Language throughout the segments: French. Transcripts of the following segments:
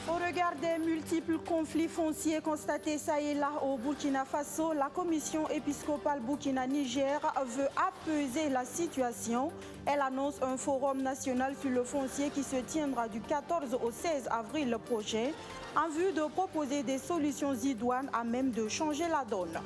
Au regard des multiples conflits fonciers constatés ça et là au Burkina Faso, la commission épiscopale Burkina-Niger veut apaiser la situation. Elle annonce un forum national sur le foncier qui se tiendra du 14 au 16 avril prochain en vue de proposer des solutions idoines à même de changer la donne.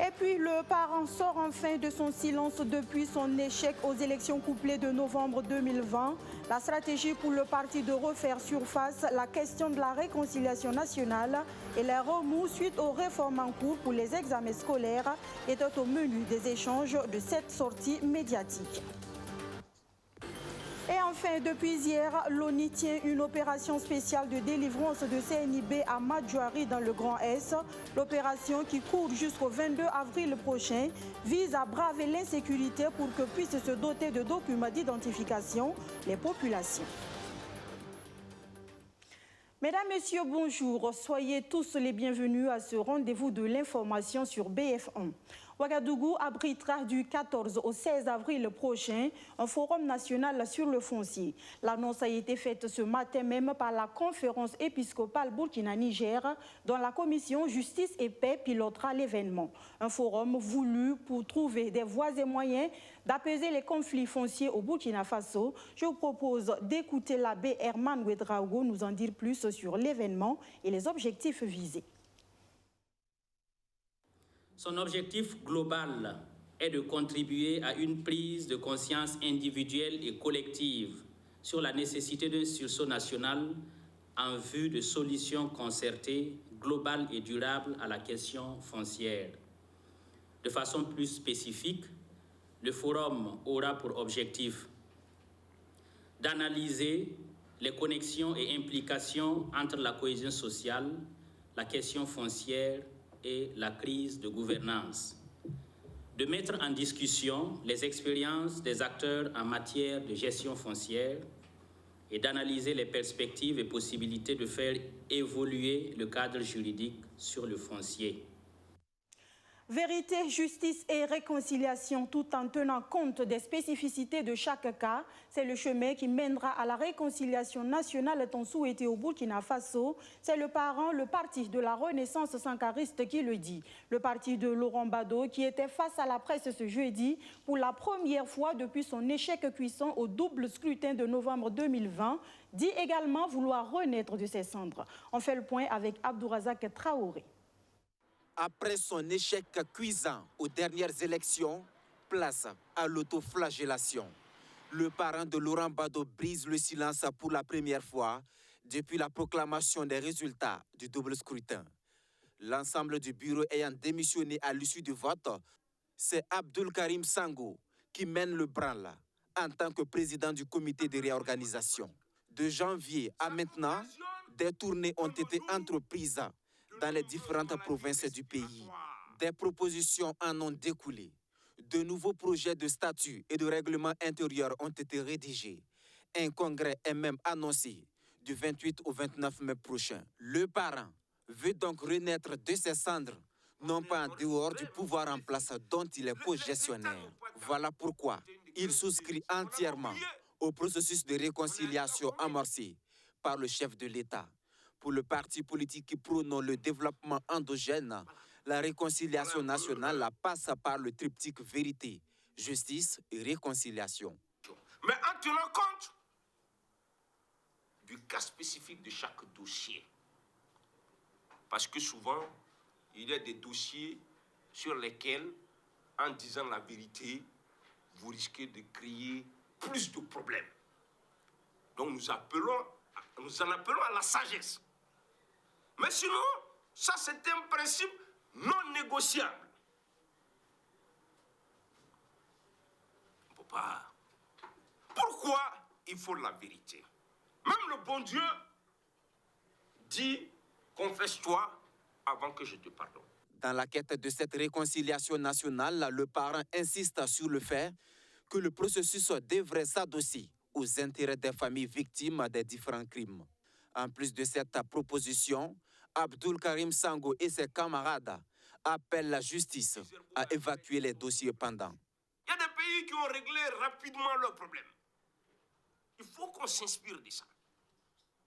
Et puis le parent sort enfin de son silence depuis son échec aux élections couplées de novembre 2020. La stratégie pour le parti de refaire surface la question de la réconciliation nationale et les remous suite aux réformes en cours pour les examens scolaires étaient au menu des échanges de cette sortie médiatique. Et enfin, depuis hier, l'ONU tient une opération spéciale de délivrance de CNIB à Madjouari dans le Grand Est. L'opération qui court jusqu'au 22 avril prochain vise à braver l'insécurité pour que puissent se doter de documents d'identification les populations. Mesdames, Messieurs, bonjour. Soyez tous les bienvenus à ce rendez-vous de l'information sur BF1. Ouagadougou abritera du 14 au 16 avril prochain un forum national sur le foncier. L'annonce a été faite ce matin même par la conférence épiscopale Burkina-Niger dont la commission Justice et Paix pilotera l'événement. Un forum voulu pour trouver des voies et moyens d'apaiser les conflits fonciers au Burkina Faso. Je vous propose d'écouter l'abbé Herman Ouedraogo nous en dire plus sur l'événement et les objectifs visés. Son objectif global est de contribuer à une prise de conscience individuelle et collective sur la nécessité d'un sursaut national en vue de solutions concertées, globales et durables à la question foncière. De façon plus spécifique, le forum aura pour objectif d'analyser les connexions et implications entre la cohésion sociale, la question foncière et la crise de gouvernance, de mettre en discussion les expériences des acteurs en matière de gestion foncière et d'analyser les perspectives et possibilités de faire évoluer le cadre juridique sur le foncier. Vérité, justice et réconciliation tout en tenant compte des spécificités de chaque cas, c'est le chemin qui mènera à la réconciliation nationale tant souhaitée au Burkina Faso. C'est le parti de la Renaissance sankariste qui le dit. Le parti de Laurent Gbagbo qui était face à la presse ce jeudi pour la première fois depuis son échec cuisant au double scrutin de novembre 2020, dit également vouloir renaître de ses cendres. On fait le point avec Abdourazak Traoré. Après son échec cuisant aux dernières élections, place à l'autoflagellation. Le parent de Laurent Gbagbo brise le silence pour la première fois depuis la proclamation des résultats du double scrutin. L'ensemble du bureau ayant démissionné à l'issue du vote, c'est Abdoul Karim Sango qui mène le branle en tant que président du comité de réorganisation. De janvier à maintenant, des tournées ont été entreprises dans les différentes provinces du pays. Des propositions en ont découlé. De nouveaux projets de statut et de règlement intérieur ont été rédigés. Un congrès est même annoncé du 28 au 29 mai prochain. Le parent veut donc renaître de ses cendres, non pas en dehors du pouvoir en place dont il est co-gestionnaire. Voilà pourquoi il souscrit entièrement au processus de réconciliation amorcé par le chef de l'État. Pour le parti politique qui prône le développement endogène, la réconciliation nationale passe par le triptyque vérité, justice et réconciliation. Mais en tenant compte du cas spécifique de chaque dossier. Parce que souvent, il y a des dossiers sur lesquels, en disant la vérité, vous risquez de créer plus de problèmes. Donc nous en appelons à la sagesse. Mais sinon, ça c'est un principe non négociable. On ne peut pas. Pourquoi il faut la vérité? Même le bon Dieu dit, confesse-toi avant que je te pardonne. Dans la quête de cette réconciliation nationale, le parent insiste sur le fait que le processus devrait s'adosser aux intérêts des familles victimes des différents crimes. En plus de cette proposition, Abdul Karim Sango et ses camarades appellent la justice à évacuer les dossiers pendants. Il y a des pays qui ont réglé rapidement leurs problèmes. Il faut qu'on s'inspire de ça.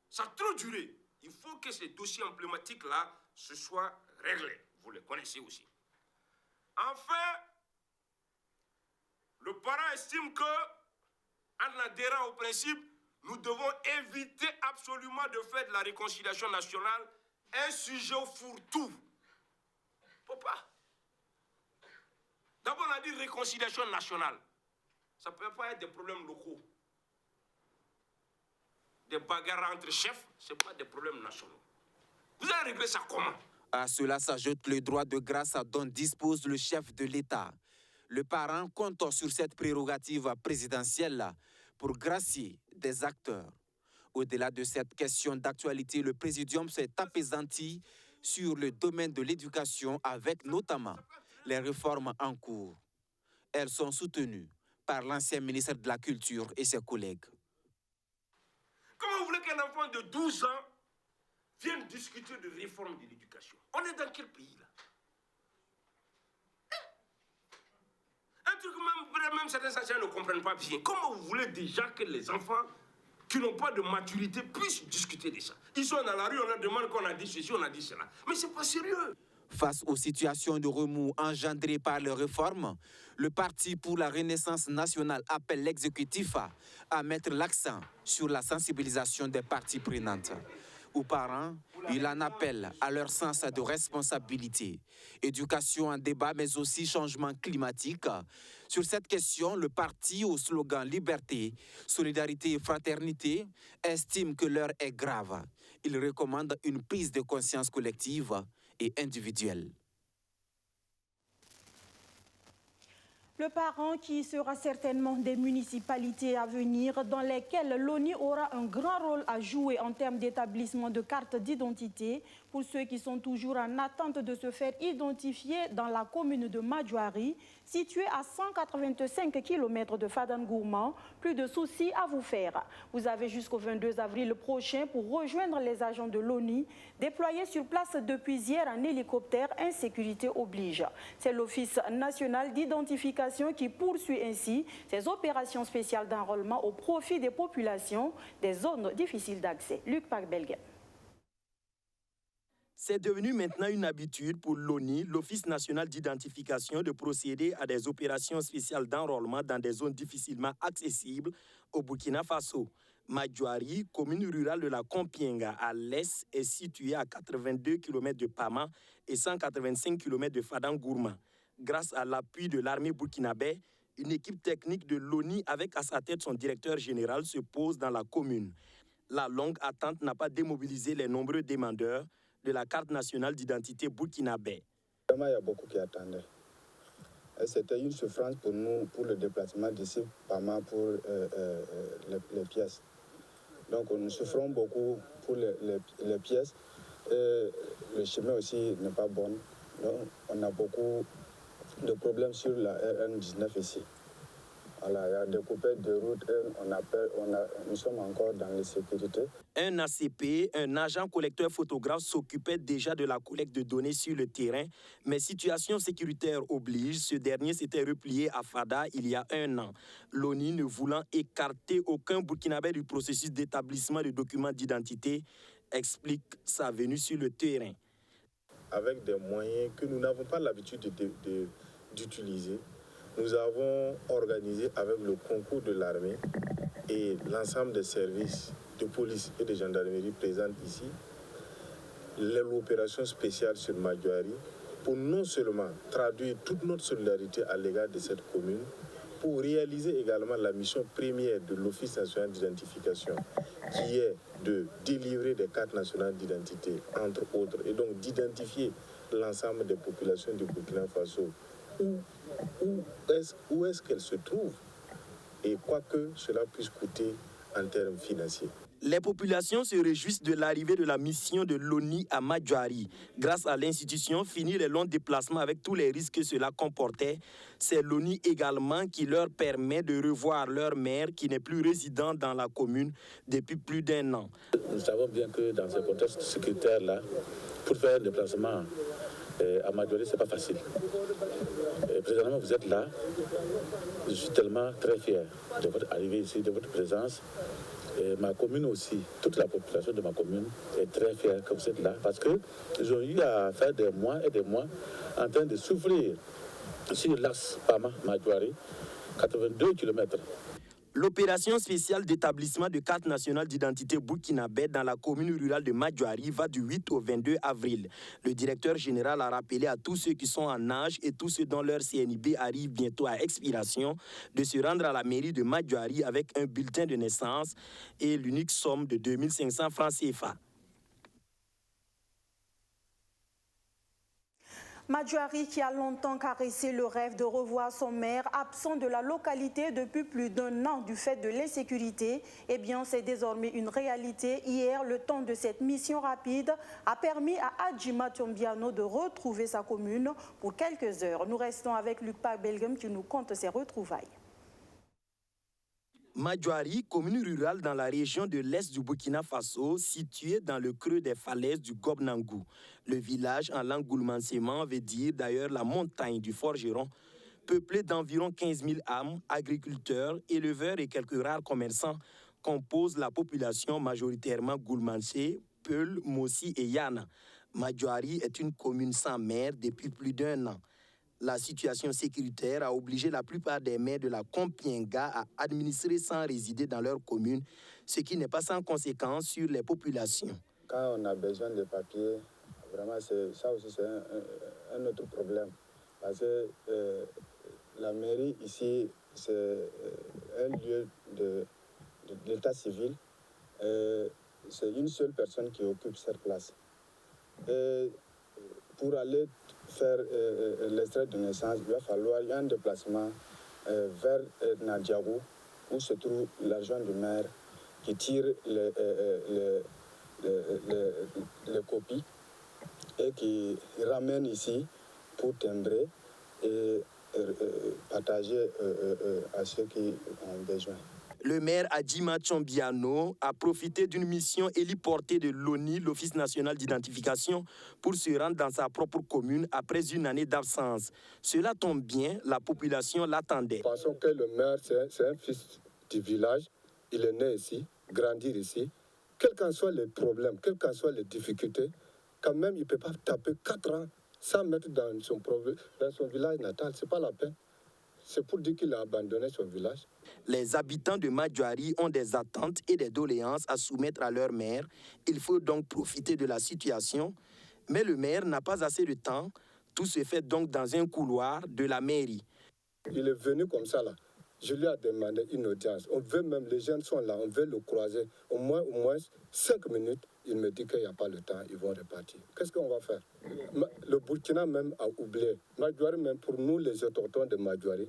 Ça a trop duré. Il faut que ces dossiers emblématiques-là se soient réglés. Vous les connaissez aussi. Enfin, le parent estime que, en adhérant au principe, nous devons éviter absolument de faire de la réconciliation nationale un sujet au fourre-tout. Pourquoi? D'abord, on a dit réconciliation nationale. Ça ne peut pas être des problèmes locaux. Des bagarres entre chefs, ce n'est pas des problèmes nationaux. Vous allez régler ça comment? À cela s'ajoute le droit de grâce dont dispose le chef de l'État. Le parent compte sur cette prérogative présidentielle pour gracier des acteurs. Au-delà de cette question d'actualité, le présidium s'est appesanti sur le domaine de l'éducation avec notamment les réformes en cours. Elles sont soutenues par l'ancien ministre de la Culture et ses collègues. Comment vous voulez qu'un enfant de 12 ans vienne discuter de réforme de l'éducation? On est dans quel pays là? Un truc même certains enseignants ne comprennent pas bien. Comment vous voulez déjà que les enfants qui n'ont pas de maturité puissent discuter de ça? Ils sont dans la rue, on leur demande qu'on a dit ceci, on a dit cela. Mais c'est pas sérieux. Face aux situations de remous engendrées par les réformes, le Parti pour la Renaissance nationale appelle l'exécutif à mettre l'accent sur la sensibilisation des parties prenantes. Aux parents, il en appelle à leur sens de responsabilité. Éducation en débat, mais aussi changement climatique. Sur cette question, le parti au slogan Liberté, Solidarité et Fraternité estime que l'heure est grave. Il recommande une prise de conscience collective et individuelle. Le parent qui sera certainement des municipalités à venir dans lesquelles l'ONI aura un grand rôle à jouer en termes d'établissement de cartes d'identité pour ceux qui sont toujours en attente de se faire identifier dans la commune de Madjouari, située à 185 km de Fadangourma. Plus de soucis à vous faire. Vous avez jusqu'au 22 avril prochain pour rejoindre les agents de l'ONI déployés sur place depuis hier en hélicoptère, insécurité oblige. C'est l'Office national d'identification qui poursuit ainsi ses opérations spéciales d'enrôlement au profit des populations des zones difficiles d'accès. Luc Park-Belgen. C'est devenu maintenant une habitude pour l'ONI, l'Office national d'identification, de procéder à des opérations spéciales d'enrôlement dans des zones difficilement accessibles au Burkina Faso. Madjouari, commune rurale de la Compiègne à l'est, est située à 82 km de Pama et 185 km de Fadangourma. Grâce à l'appui de l'armée burkinabé, une équipe technique de l'ONI avec à sa tête son directeur général se pose dans la commune. La longue attente n'a pas démobilisé les nombreux demandeurs de la carte nationale d'identité burkinabé. Vraiment, il y a beaucoup qui attendaient. C'était une souffrance pour nous, pour le déplacement d'ici, pas mal pour les pièces. Donc nous souffrons beaucoup pour les pièces. Le chemin aussi n'est pas bon. Donc on a beaucoup de problèmes sur la RN19 ici. Voilà, il y a des coupettes de route, nous sommes encore dans l'insécurité. Un ACP, un agent collecteur photographe, s'occupait déjà de la collecte de données sur le terrain, mais situation sécuritaire oblige, ce dernier s'était replié à Fada il y a 1 an. L'ONI ne voulant écarter aucun Burkinabé du processus d'établissement de documents d'identité, explique sa venue sur le terrain. Avec des moyens que nous n'avons pas l'habitude d'utiliser, nous avons organisé avec le concours de l'armée et l'ensemble des services de police et de gendarmerie présents ici, l'opération spéciale sur Madjouari pour non seulement traduire toute notre solidarité à l'égard de cette commune, pour réaliser également la mission première de l'Office national d'identification, qui est de délivrer des cartes nationales d'identité, entre autres, et donc d'identifier l'ensemble des populations du Burkina Faso. Où est-ce qu'elles se trouvent et quoi que cela puisse coûter en termes financiers. Les populations se réjouissent de l'arrivée de la mission de l'ONI à Madjoari. Grâce à l'institution, fini les longs déplacements avec tous les risques que cela comportait. C'est l'ONI également qui leur permet de revoir leur maire qui n'est plus résident dans la commune depuis plus d'1 an. Nous savons bien que dans ce contexte sécuritaire-là, pour faire un déplacement à Madjoari, ce n'est pas facile. Présentement, vous êtes là. Je suis tellement très fier de votre arrivée ici, de votre présence. Et ma commune aussi, toute la population de ma commune est très fière que vous êtes là parce qu'ils ont eu à faire des mois et des mois en train de souffrir sur l'axe Pama-Madjoari, 82 km. L'opération spéciale d'établissement de carte nationale d'identité burkinabé dans la commune rurale de Madjoari va du 8 au 22 avril. Le directeur général a rappelé à tous ceux qui sont en âge et tous ceux dont leur CNIB arrive bientôt à expiration de se rendre à la mairie de Madjoari avec un bulletin de naissance et l'unique somme de 2500 francs CFA. Madjoari, qui a longtemps caressé le rêve de revoir son maire absent de la localité depuis plus d'1 an du fait de l'insécurité, eh bien c'est désormais une réalité. Hier, le temps de cette mission rapide a permis à Adjima Tchombiano de retrouver sa commune pour quelques heures. Nous restons avec Luc Belgum qui nous conte ses retrouvailles. Madjoari, commune rurale dans la région de l'est du Burkina Faso, située dans le creux des falaises du Gobnangou. Le village en langue goulmansément veut dire d'ailleurs la montagne du forgeron, peuplé d'environ 15 000 âmes, agriculteurs, éleveurs et quelques rares commerçants, composent la population majoritairement goulmansé, Peul, Mossi et Yana. Madjoari est une commune sans maire depuis plus d'1 an. La situation sécuritaire a obligé la plupart des maires de la Kompienga à administrer sans résider dans leur commune, ce qui n'est pas sans conséquence sur les populations. Quand on a besoin de papiers, vraiment, ça aussi c'est un autre problème. Parce que la mairie ici, c'est un lieu de l'état civil. C'est une seule personne qui occupe cette place. Et pour aller faire l'extrait de naissance, il va falloir un déplacement vers Nadjago, où se trouve l'agent du maire qui tire les copies et qui ramène ici pour timbrer et partager à ceux qui ont besoin. Le maire Adjima Tchombiano a profité d'une mission héliportée de l'ONI, l'Office national d'identification, pour se rendre dans sa propre commune après 1 année d'absence. Cela tombe bien, la population l'attendait. Pensons que le maire, c'est un fils du village. Il est né ici, grandi ici. Quels qu'en soient les problèmes, quelles qu'en soient les difficultés, quand même, il ne peut pas taper 4 ans sans mettre dans son village natal. Ce n'est pas la peine. C'est pour dire qu'il a abandonné son village. Les habitants de Madjoari ont des attentes et des doléances à soumettre à leur maire. Il faut donc profiter de la situation. Mais le maire n'a pas assez de temps. Tout se fait donc dans un couloir de la mairie. Il est venu comme ça là. Je lui ai demandé une audience. On veut même, les jeunes sont là, on veut le croiser. Au moins 5 minutes. Il me dit qu'il n'y a pas le temps, ils vont repartir. Qu'est-ce qu'on va faire? Le Burkina même a oublié. Madjoari même, pour nous les autochtones de Madjoari,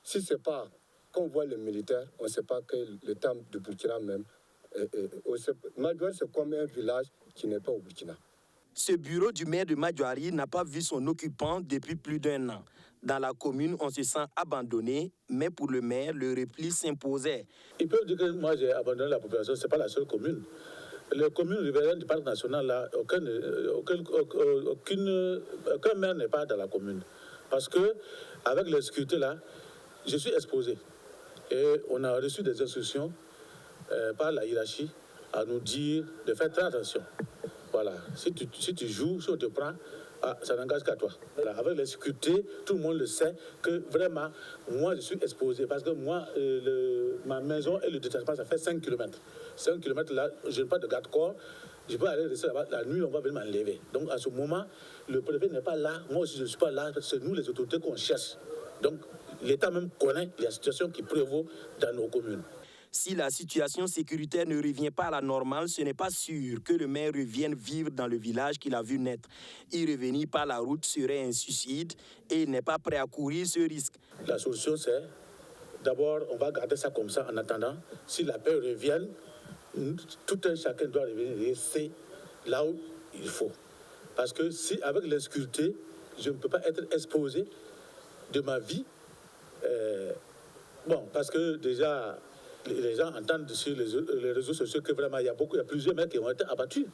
si ce n'est pas qu'on voit les militaires, on ne sait pas que le temps du Burkina même. Madjoari, c'est comme un village qui n'est pas au Burkina. Ce bureau du maire de Madjoari n'a pas vu son occupant depuis plus d'1 an. Dans la commune, on se sent abandonné, mais pour le maire, le repli s'imposait. Ils peuvent dire que moi j'ai abandonné la population, ce n'est pas la seule commune. Les communes riveraines du parc national, là, aucun maire n'est pas dans la commune. Parce que avec la sécurité, là, je suis exposé. Et on a reçu des instructions par la hiérarchie à nous dire de faire très attention. Voilà, si tu joues, si on te prend, ça n'engage qu'à toi. Voilà. Avec la sécurité, tout le monde le sait que vraiment, moi je suis exposé parce que moi, ma maison et le détachement, ça fait 5 km. 5 km là, je n'ai pas de garde-corps, je peux aller rester là-bas, la nuit on va venir m'enlever. Donc à ce moment, le préfet n'est pas là, moi aussi je ne suis pas là, c'est nous les autorités qu'on cherche. Donc l'État même connaît la situation qui prévaut dans nos communes. Si la situation sécuritaire ne revient pas à la normale, ce n'est pas sûr que le maire revienne vivre dans le village qu'il a vu naître. Y revenir par la route serait un suicide et il n'est pas prêt à courir ce risque. La solution, c'est d'abord, on va garder ça comme ça en attendant. Si la paix revient, tout un chacun doit revenir et c'est là où il faut. Parce que si avec l'insécurité, je ne peux pas être exposé de ma vie, parce que déjà, les gens entendent sur les réseaux sociaux que vraiment il y a plusieurs mecs qui ont été abattus.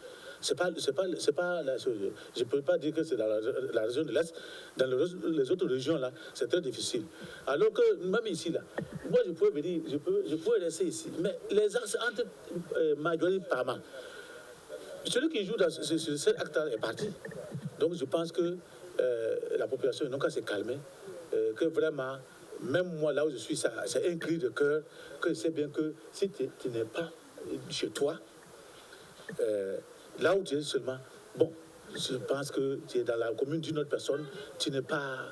C'est pas la chose. Je ne peux pas dire que c'est dans la région de l'Est. Dans les autres régions là, c'est très difficile. Alors que même ici là, moi je pouvais venir, je pouvais rester ici. Mais les axes entre Majori et Pama, celui qui joue dans cet acte-là est parti. Donc je pense que la population n'a qu'à se calmer, que vraiment, même moi là où je suis, c'est un cri de cœur, que c'est bien que si tu n'es pas chez toi, là où tu es seulement, je pense que tu es dans la commune d'une autre personne, tu n'es pas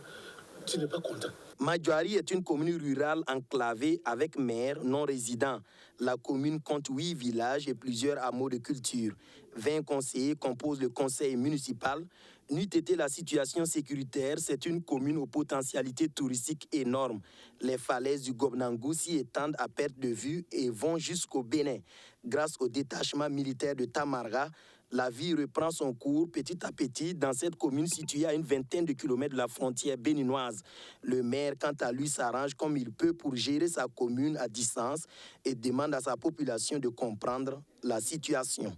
content. Majori est une commune rurale enclavée avec maire non résident. La commune compte 8 villages et plusieurs hameaux de culture. 20 conseillers composent le conseil municipal. N'eût été la situation sécuritaire, c'est une commune aux potentialités touristiques énormes. Les falaises du Gobnangou s'y étendent à perte de vue et vont jusqu'au Bénin. Grâce au détachement militaire de Tamarga, la vie reprend son cours petit à petit dans cette commune située à une vingtaine de kilomètres de la frontière béninoise. Le maire, quant à lui, s'arrange comme il peut pour gérer sa commune à distance et demande à sa population de comprendre la situation.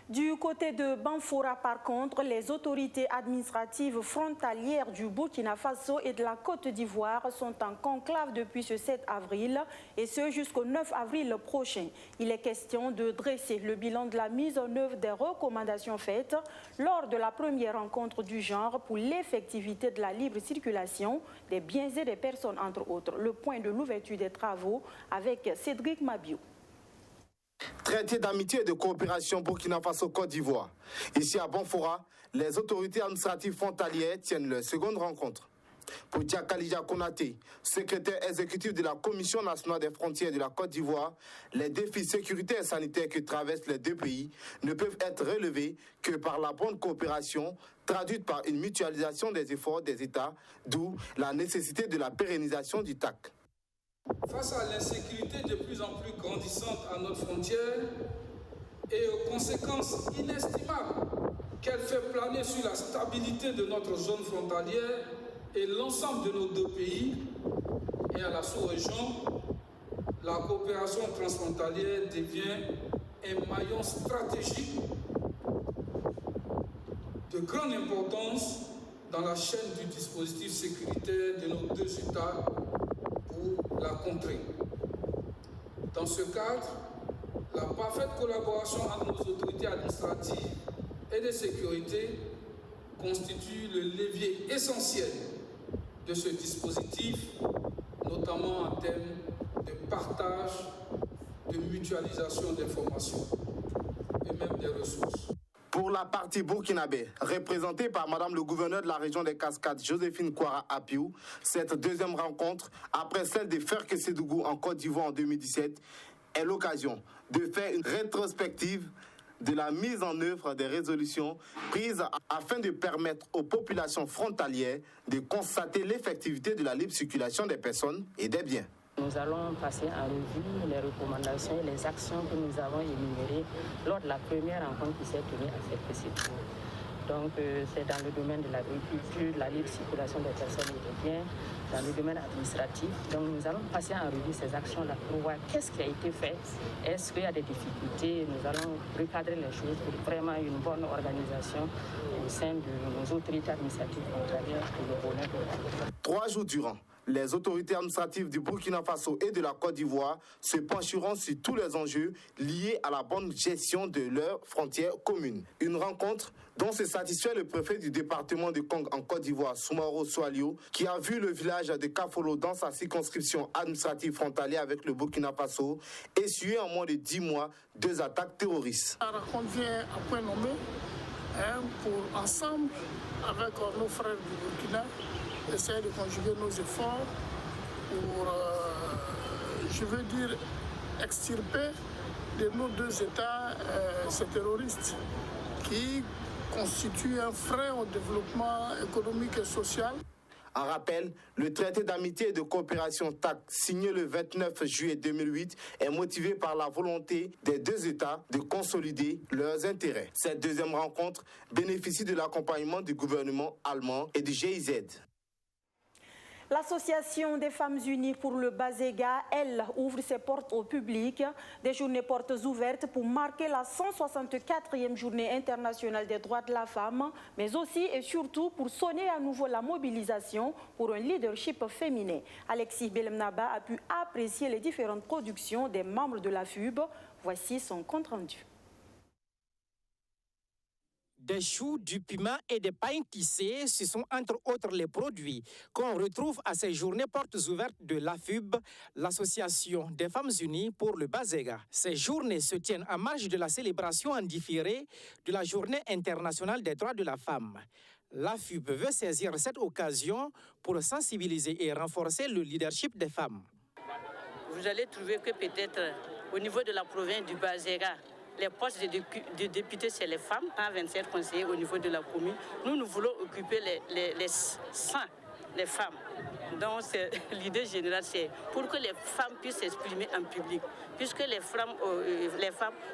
Du côté de Banfora, par contre, les autorités administratives frontalières du Burkina Faso et de la Côte d'Ivoire sont en conclave depuis ce 7 avril et ce jusqu'au 9 avril prochain. Il est question de dresser le bilan de la mise en œuvre des recommandations faites lors de la première rencontre du genre pour l'effectivité de la libre circulation des biens et des personnes, entre autres. Le point de l'ouverture des travaux avec Cédric Mabiou. Traité d'amitié et de coopération Burkina Faso-Côte d'Ivoire. Ici à Banfora, les autorités administratives frontalières tiennent leur seconde rencontre. Pour Diakalija Konaté, secrétaire exécutif de la Commission nationale des frontières de la Côte d'Ivoire, les défis sécuritaires et sanitaires que traversent les deux pays ne peuvent être relevés que par la bonne coopération, traduite par une mutualisation des efforts des États, d'où la nécessité de la pérennisation du TAC. Face à l'insécurité de plus en plus grandissante à notre frontière et aux conséquences inestimables qu'elle fait planer sur la stabilité de notre zone frontalière et l'ensemble de nos deux pays et à la sous-région, la coopération transfrontalière devient un maillon stratégique de grande importance dans la chaîne du dispositif sécuritaire de nos deux États pour la contrer. Dans ce cadre, la parfaite collaboration entre nos autorités administratives et de sécurité constitue le levier essentiel de ce dispositif, notamment en termes de partage, de mutualisation d'informations et même des ressources. Pour la partie burkinabé, représentée par Madame le gouverneur de la région des Cascades, Joséphine Kouara Apiou, cette deuxième rencontre, après celle de Ferke-Sédougou en Côte d'Ivoire en 2017, est l'occasion de faire une rétrospective de la mise en œuvre des résolutions prises afin de permettre aux populations frontalières de constater l'effectivité de la libre circulation des personnes et des biens. Nous allons passer en revue les recommandations et les actions que nous avons énumérées lors de la première rencontre qui s'est tenue à Ferke-Sédougou. Donc c'est dans le domaine de l'agriculture, de la libre circulation des personnes et des biens, dans le domaine administratif. Donc nous allons passer en revue ces actions-là pour voir qu'est-ce qui a été fait, est-ce qu'il y a des difficultés. Nous allons recadrer les choses pour vraiment une bonne organisation au sein de nos autorités administratives frontalières pour le bonheur de la 3 jours durant, les autorités administratives du Burkina Faso et de la Côte d'Ivoire se pencheront sur tous les enjeux liés à la bonne gestion de leurs frontières communes. Une rencontre dont se satisfait le préfet du département de Kong en Côte d'Ivoire, Soumaro Soalio, qui a vu le village de Kafolo dans sa circonscription administrative frontalière avec le Burkina Faso essuyer en moins de 10 mois 2 attaques terroristes. La rencontre vient à point nommé pour ensemble, avec nos frères du Burkina, essayer de conjuguer nos efforts pour, je veux dire, extirper de nos deux États ces terroristes qui constituent un frein au développement économique et social. En rappel, le traité d'amitié et de coopération TAC, signé le 29 juillet 2008, est motivé par la volonté des deux États de consolider leurs intérêts. Cette deuxième rencontre bénéficie de l'accompagnement du gouvernement allemand et du GIZ. L'Association des femmes unies pour le Bazega, elle, ouvre ses portes au public. Des journées portes ouvertes pour marquer la 164e journée internationale des droits de la femme, mais aussi et surtout pour sonner à nouveau la mobilisation pour un leadership féminin. Alexis Belemnaba a pu apprécier les différentes productions des membres de la FUB. Voici son compte-rendu. Des choux, du piment et des pains tissés, ce sont entre autres les produits qu'on retrouve à ces journées portes ouvertes de l'AFUB, l'Association des femmes unies pour le Bazega. Ces journées se tiennent en marge de la célébration en différé de la Journée internationale des droits de la femme. L'AFUB veut saisir cette occasion pour sensibiliser et renforcer le leadership des femmes. Vous allez trouver que peut-être au niveau de la province du Bazega, les postes de députés, c'est les femmes, 27 conseillers au niveau de la commune. Nous voulons occuper les 100, les femmes. Donc l'idée générale, c'est pour que les femmes puissent s'exprimer en public. Puisque les femmes,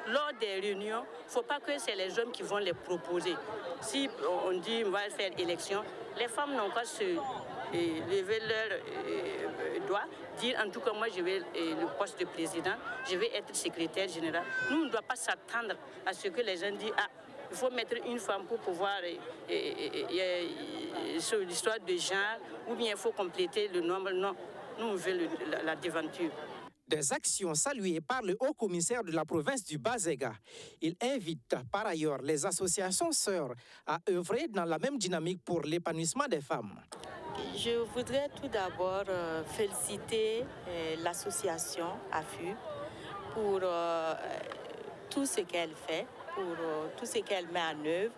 lors des réunions, il ne faut pas que c'est les hommes qui vont les proposer. Si on dit on va faire élection, les femmes n'ont qu'à se lever leur doigt, dire en tout cas moi je vais le poste de président, je vais être secrétaire général. Nous on ne doit pas s'attendre à ce que les gens disent il faut mettre une femme pour pouvoir sur l'histoire de genre ou bien il faut compléter le nombre. Non, nous on veut la déventure. Des actions saluées par le haut-commissaire de la province du Bazega. Il invite par ailleurs les associations sœurs à œuvrer dans la même dynamique pour l'épanouissement des femmes. Je voudrais tout d'abord féliciter l'association AFU pour tout ce qu'elle fait, pour tout ce qu'elle met en œuvre,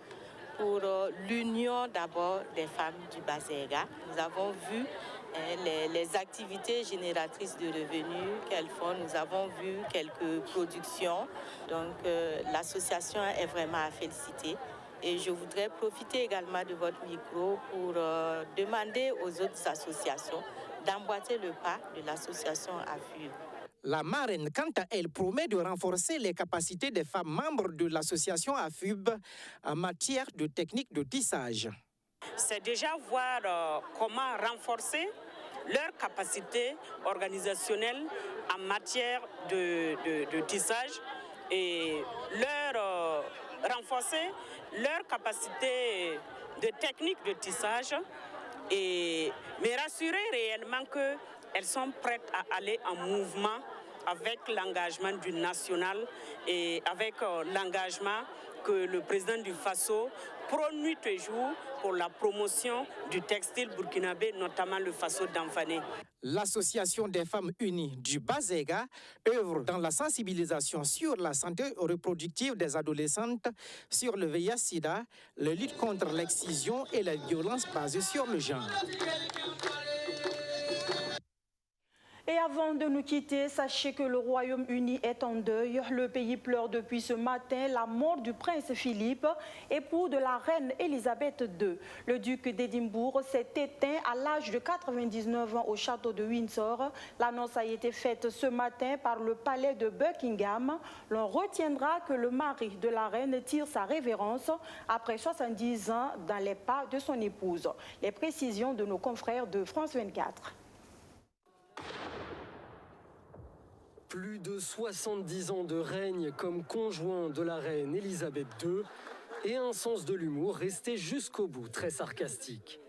pour l'union d'abord des femmes du Bazega. Nous avons vu les activités génératrices de revenus qu'elles font. Nous avons vu quelques productions. Donc l'association est vraiment à féliciter. Et je voudrais profiter également de votre micro pour demander aux autres associations d'emboîter le pas de l'association AFU. La marraine, quant à elle, promet de renforcer les capacités des femmes membres de l'association AFUB en matière de techniques de tissage. C'est déjà voir comment renforcer leurs capacités organisationnelles en matière de tissage et renforcer leur capacité de technique de tissage mais rassurer réellement qu'elles sont prêtes à aller en mouvement avec l'engagement du national et avec l'engagement que le président du Faso prône nuit et jour pour la promotion du textile burkinabé, notamment le Faso d'Anfané. L'Association des femmes unies du Bazega œuvre dans la sensibilisation sur la santé reproductive des adolescentes, sur le VIH-Sida, la lutte contre l'excision et la violence basée sur le genre. Et avant de nous quitter, sachez que le Royaume-Uni est en deuil. Le pays pleure depuis ce matin la mort du prince Philippe, époux de la reine Elisabeth II. Le duc d'Édimbourg s'est éteint à l'âge de 99 ans au château de Windsor. L'annonce a été faite ce matin par le palais de Buckingham. L'on retiendra que le mari de la reine tire sa révérence après 70 ans dans les pas de son épouse. Les précisions de nos confrères de France 24. Plus de 70 ans de règne comme conjoint de la reine Elisabeth II et un sens de l'humour resté jusqu'au bout, très sarcastique.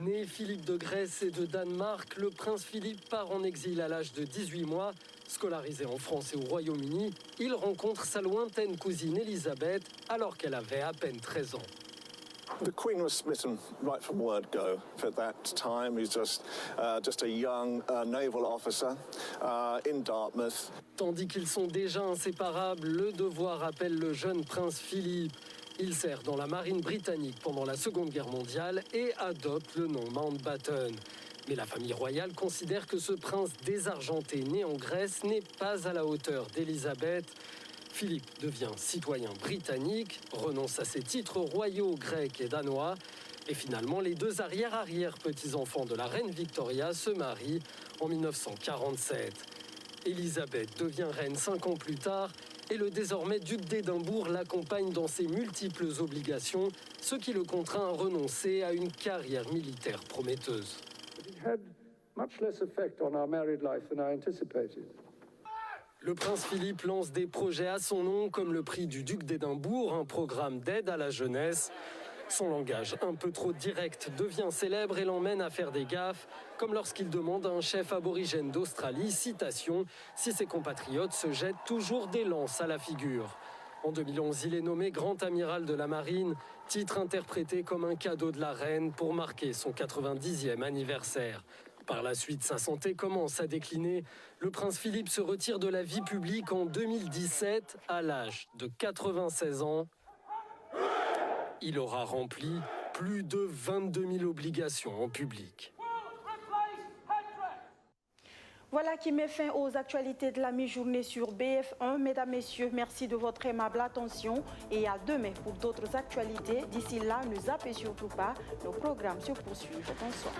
Né Philippe de Grèce et de Danemark, le prince Philippe part en exil à l'âge de 18 mois. Scolarisé en France et au Royaume-Uni, il rencontre sa lointaine cousine Elisabeth alors qu'elle avait à peine 13 ans. The Queen was smitten right from word go. At that time, he's just a young naval officer in Dartmouth. Tandis qu'ils sont déjà inséparables, le devoir appelle le jeune prince Philippe. Il sert dans la marine britannique pendant la Seconde Guerre mondiale et adopte le nom Mountbatten. Mais la famille royale considère que ce prince désargenté né en Grèce n'est pas à la hauteur d'Élisabeth. Philippe devient citoyen britannique, renonce à ses titres royaux grecs et danois. Et finalement, les deux arrière-petits-enfants de la reine Victoria se marient en 1947. Élisabeth devient reine 5 ans plus tard et le désormais duc d'Édimbourg l'accompagne dans ses multiples obligations, ce qui le contraint à renoncer à une carrière militaire prometteuse. Le prince Philippe lance des projets à son nom, comme le prix du duc d'Édimbourg, un programme d'aide à la jeunesse. Son langage un peu trop direct devient célèbre et l'emmène à faire des gaffes, comme lorsqu'il demande à un chef aborigène d'Australie, citation, si ses compatriotes se jettent toujours des lances à la figure. En 2011, il est nommé grand amiral de la marine, titre interprété comme un cadeau de la reine pour marquer son 90e anniversaire. Par la suite, sa santé commence à décliner. Le prince Philippe se retire de la vie publique en 2017 à l'âge de 96 ans. Il aura rempli plus de 22 000 obligations en public. Voilà qui met fin aux actualités de la mi-journée sur BF1. Mesdames, Messieurs, merci de votre aimable attention et à demain pour d'autres actualités. D'ici là, ne zappez surtout pas, nos programmes se poursuivent. Bonsoir.